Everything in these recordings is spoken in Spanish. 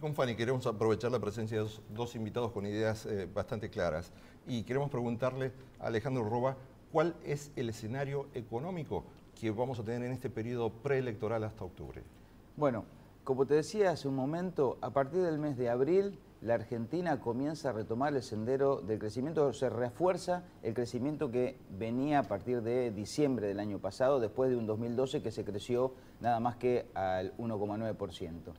con Fanny queremos aprovechar la presencia de dos invitados con ideas bastante claras y queremos preguntarle a Alejandro Roba cuál es el escenario económico que vamos a tener en este periodo preelectoral hasta octubre. Bueno, como te decía hace un momento, a partir del mes de abril la Argentina comienza a retomar el sendero del crecimiento, se refuerza el crecimiento que venía a partir de diciembre del año pasado, después de un 2012 que se creció nada más que al 1,9%.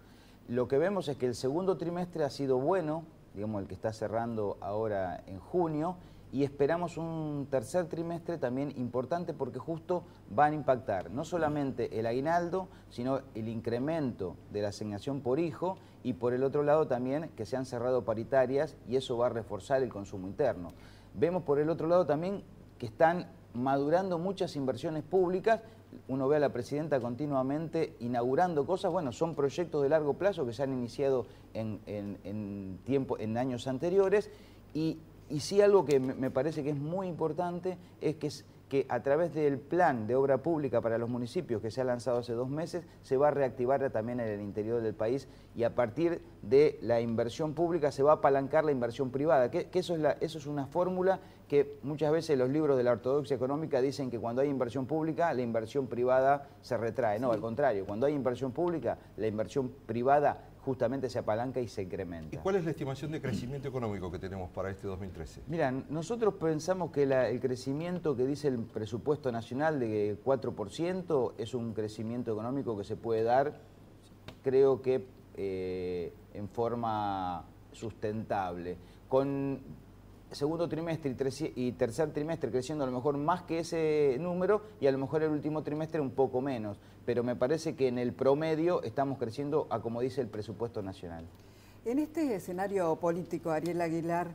Lo que vemos es que el segundo trimestre ha sido bueno, digamos el que está cerrando ahora en junio, y esperamos un tercer trimestre también importante porque justo van a impactar no solamente el aguinaldo, sino el incremento de la asignación por hijo y por el otro lado también que se han cerrado paritarias y eso va a reforzar el consumo interno. Vemos por el otro lado también que están madurando muchas inversiones públicas. Uno ve a la presidenta continuamente inaugurando cosas, bueno, son proyectos de largo plazo que se han iniciado en años anteriores y sí algo que me parece que es muy importante es que a través del plan de obra pública para los municipios que se ha lanzado hace 2 meses, se va a reactivar también en el interior del país y a partir de la inversión pública se va a apalancar la inversión privada, que eso es una fórmula que muchas veces los libros de la ortodoxia económica dicen que cuando hay inversión pública, la inversión privada se retrae. No, al contrario, cuando hay inversión pública, la inversión privada justamente se apalanca y se incrementa. ¿Y cuál es la estimación de crecimiento económico que tenemos para este 2013? Mira, nosotros pensamos que el crecimiento que dice el presupuesto nacional de 4% es un crecimiento económico que se puede dar, creo que en forma sustentable. Con segundo trimestre y tercer trimestre creciendo a lo mejor más que ese número y a lo mejor el último trimestre un poco menos, pero me parece que en el promedio estamos creciendo a como dice el presupuesto nacional. En este escenario político, Ariel Aguilar,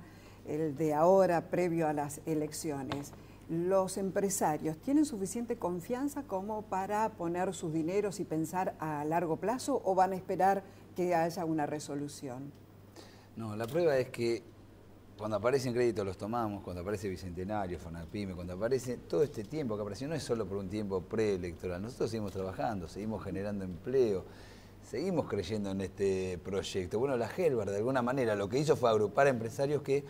el de ahora previo a las elecciones, ¿los empresarios tienen suficiente confianza como para poner sus dineros y pensar a largo plazo o van a esperar que haya una resolución? No, la prueba es que cuando aparecen créditos los tomamos, cuando aparece Bicentenario, Fonapyme, cuando aparece todo este tiempo que apareció, no es solo por un tiempo preelectoral, nosotros seguimos trabajando, seguimos generando empleo, seguimos creyendo en este proyecto. Bueno, la Gelbar de alguna manera lo que hizo fue agrupar a empresarios que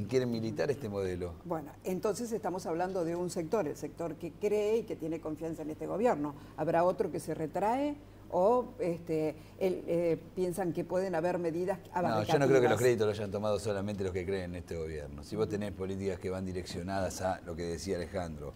quieren militar este modelo. Bueno, entonces estamos hablando de un sector, el sector que cree y que tiene confianza en este gobierno. ¿Habrá otro que se retrae? ¿O piensan que pueden haber medidas abarcativas? No, yo no creo que los créditos lo hayan tomado solamente los que creen en este gobierno. Si vos tenés políticas que van direccionadas a lo que decía Alejandro,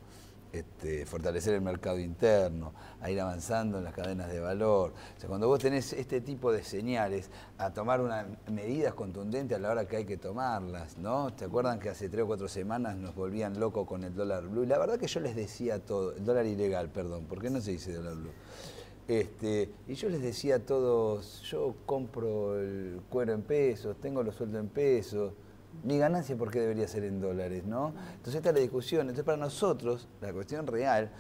fortalecer el mercado interno, a ir avanzando en las cadenas de valor. O sea, cuando vos tenés este tipo de señales, a tomar medidas contundentes a la hora que hay que tomarlas, ¿no? ¿Te acuerdan que hace 3 o 4 semanas nos volvían locos con el dólar blue? Y la verdad que yo les decía todo, el dólar ilegal, perdón, ¿por qué no se dice dólar blue? Y yo les decía a todos, yo compro el cuero en pesos, tengo los sueldos en pesos, mi ganancia ¿por qué debería ser en dólares? ¿No? Entonces esta es la discusión. Entonces para nosotros, la cuestión real,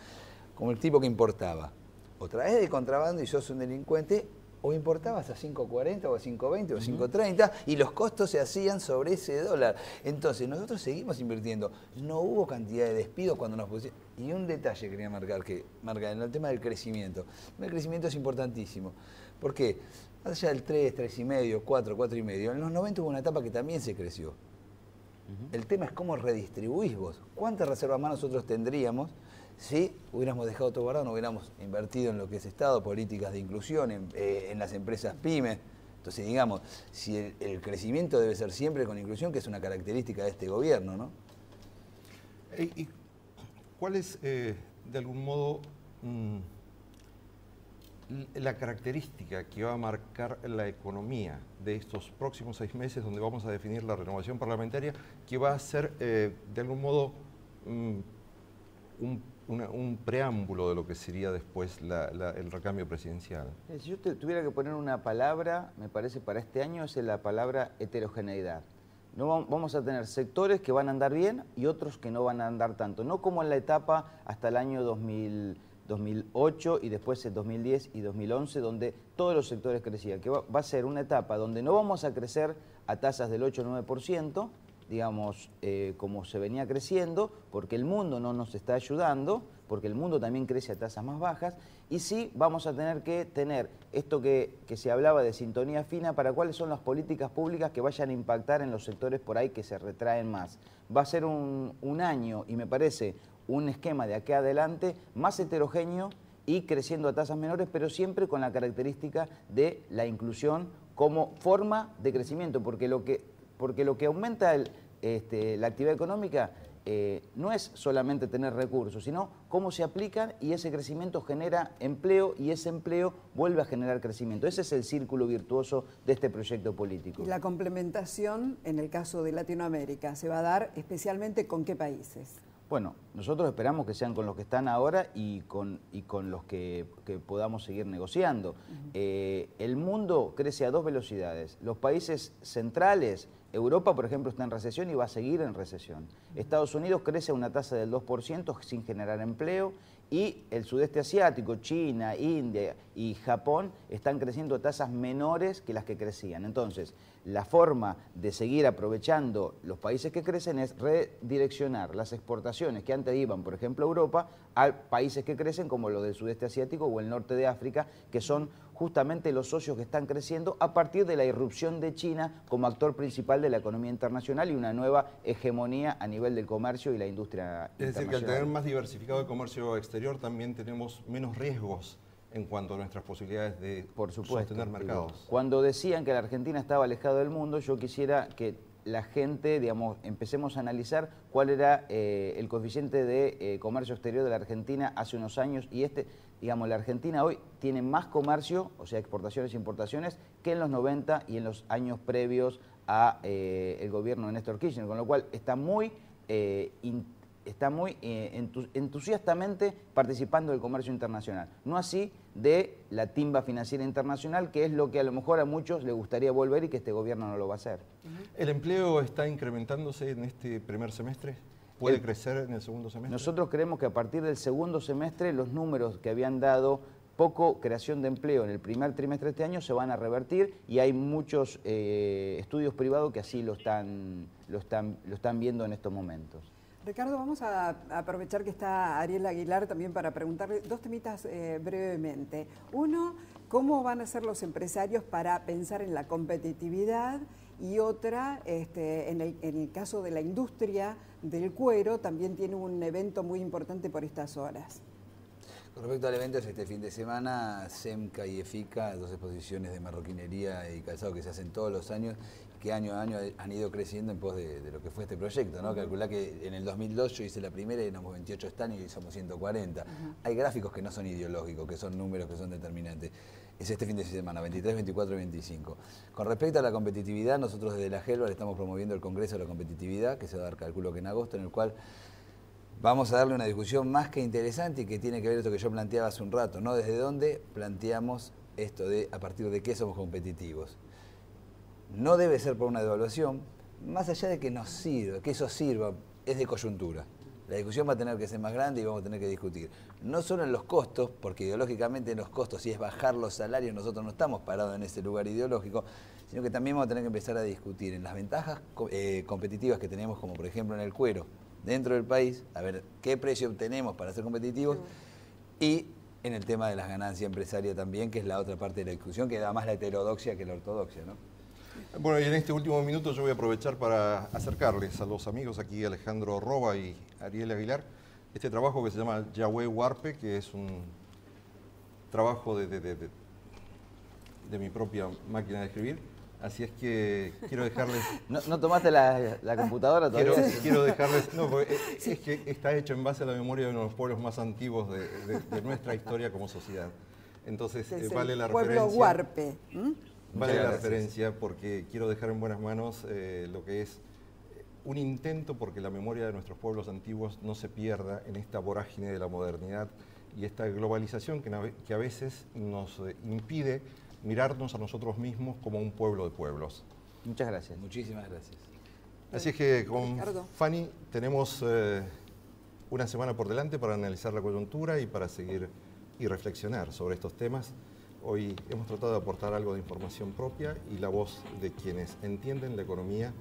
como el tipo que importaba, o traes de contrabando y sos un delincuente, o importabas a 5.40 o a 5.20 o a 5.30 y los costos se hacían sobre ese dólar. Entonces nosotros seguimos invirtiendo. No hubo cantidad de despidos cuando nos pusieron. Y un detalle quería marcar en el tema del crecimiento. El crecimiento es importantísimo. ¿Por qué? Más allá del 3, 3,5, 4, 4,5, en los 90 hubo una etapa que también se creció. El tema es cómo redistribuís vos. ¿Cuántas reservas más nosotros tendríamos si hubiéramos dejado todo guardado, no hubiéramos invertido en lo que es Estado, políticas de inclusión, en las empresas pymes? Entonces, digamos, si el crecimiento debe ser siempre con inclusión, que es una característica de este gobierno, ¿no? ¿Y cuál es, de algún modo, la característica que va a marcar la economía de estos próximos 6 meses, donde vamos a definir la renovación parlamentaria, que va a ser, de algún modo, un preámbulo de lo que sería después el recambio presidencial? Si yo tuviera que poner una palabra, me parece para este año, es la palabra heterogeneidad. No vamos a tener sectores que van a andar bien y otros que no van a andar tanto. No como en la etapa hasta el año 2008 y después en 2010 y 2011, donde todos los sectores crecían. Que va a ser una etapa donde no vamos a crecer a tasas del 8 o 9%, digamos, como se venía creciendo, porque el mundo no nos está ayudando, porque el mundo también crece a tasas más bajas, y sí vamos a tener que tener esto que se hablaba de sintonía fina para cuáles son las políticas públicas que vayan a impactar en los sectores por ahí que se retraen más. Va a ser un año, y me parece un esquema de aquí adelante más heterogéneo y creciendo a tasas menores, pero siempre con la característica de la inclusión como forma de crecimiento, porque lo que aumenta la actividad económica no es solamente tener recursos, sino cómo se aplican, y ese crecimiento genera empleo y ese empleo vuelve a generar crecimiento. Ese es el círculo virtuoso de este proyecto político. Y la complementación, en el caso de Latinoamérica, ¿se va a dar especialmente con qué países? Bueno, nosotros esperamos que sean con los que están ahora y con los que podamos seguir negociando. El mundo crece a dos velocidades. Los países centrales, Europa, por ejemplo, está en recesión y va a seguir en recesión. Estados Unidos crece a una tasa del 2% sin generar empleo, y el sudeste asiático, China, India y Japón están creciendo a tasas menores que las que crecían. Entonces, la forma de seguir aprovechando los países que crecen es redireccionar las exportaciones que antes iban, por ejemplo, a Europa, a países que crecen como los del sudeste asiático o el norte de África, que son justamente los socios que están creciendo a partir de la irrupción de China como actor principal de la economía internacional y una nueva hegemonía a nivel del comercio y la industria internacional. Es decir, que al tener más diversificado el comercio exterior también tenemos menos riesgos en cuanto a nuestras posibilidades de sostener mercados. Cuando decían que la Argentina estaba alejada del mundo, yo quisiera que la gente, digamos, empecemos a analizar cuál era el coeficiente de comercio exterior de la Argentina hace unos años, y digamos, la Argentina hoy tiene más comercio, o sea, exportaciones e importaciones, que en los 90 y en los años previos a el gobierno de Néstor Kirchner, con lo cual está muy entusiastamente participando del comercio internacional. No así de la timba financiera internacional, que es lo que a lo mejor a muchos les gustaría volver y que este gobierno no lo va a hacer. ¿El empleo está incrementándose en este primer semestre? ¿Puede crecer en el segundo semestre? Nosotros creemos que a partir del segundo semestre los números que habían dado poco creación de empleo en el primer trimestre de este año se van a revertir, y hay muchos estudios privados que así lo están viendo en estos momentos. Ricardo, vamos a aprovechar que está Ariel Aguilar también para preguntarle dos temitas brevemente. Uno, ¿cómo van a ser los empresarios para pensar en la competitividad? Y otra, en el caso de la industria del cuero, también tiene un evento muy importante por estas horas. Con respecto al evento, este fin de semana, SEMCA y EFICA, dos exposiciones de marroquinería y calzado que se hacen todos los años, que año a año han ido creciendo en pos de lo que fue este proyecto, ¿no? Calculá que en el 2002 yo hice la primera y éramos 28 stands y somos 140. Hay gráficos que no son ideológicos, que son números que son determinantes. Es este fin de semana, 23, 24 y 25. Con respecto a la competitividad, nosotros desde la Gelbar estamos promoviendo el Congreso de la Competitividad, que se va a dar, calculo que en agosto, en el cual vamos a darle una discusión más que interesante y que tiene que ver esto que yo planteaba hace un rato, ¿no? Desde dónde planteamos esto de a partir de qué somos competitivos. No debe ser por una devaluación, más allá de que nos sirva, que eso sirva, es de coyuntura. La discusión va a tener que ser más grande y vamos a tener que discutir. No solo en los costos, porque ideológicamente en los costos, si es bajar los salarios, nosotros no estamos parados en ese lugar ideológico, sino que también vamos a tener que empezar a discutir en las ventajas competitivas que tenemos, como por ejemplo en el cuero, dentro del país, a ver qué precio obtenemos para ser competitivos, y en el tema de las ganancias empresarias también, que es la otra parte de la discusión, que da más la heterodoxia que la ortodoxia, ¿no? Bueno, y en este último minuto yo voy a aprovechar para acercarles a los amigos aquí, Alejandro Roba y Ariel Aguilar, este trabajo que se llama Yahweh Huarpe, que es un trabajo de mi propia máquina de escribir. Así es que quiero dejarles... ¿No tomaste la computadora todavía? Quiero dejarles... No, porque es que está hecho en base a la memoria de uno de los pueblos más antiguos de nuestra historia como sociedad. Entonces vale la referencia... Pueblo Huarpe. Vale la referencia porque quiero dejar en buenas manos lo que es un intento porque la memoria de nuestros pueblos antiguos no se pierda en esta vorágine de la modernidad y esta globalización que a veces nos impide mirarnos a nosotros mismos como un pueblo de pueblos. Muchas gracias. Muchísimas gracias. Así es que con Fanny tenemos una semana por delante para analizar la coyuntura y para seguir y reflexionar sobre estos temas. Hoy hemos tratado de aportar algo de información propia y la voz de quienes entienden la economía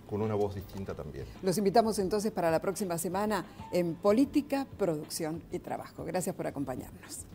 con una voz distinta también. Los invitamos entonces para la próxima semana en Política, Producción y Trabajo. Gracias por acompañarnos.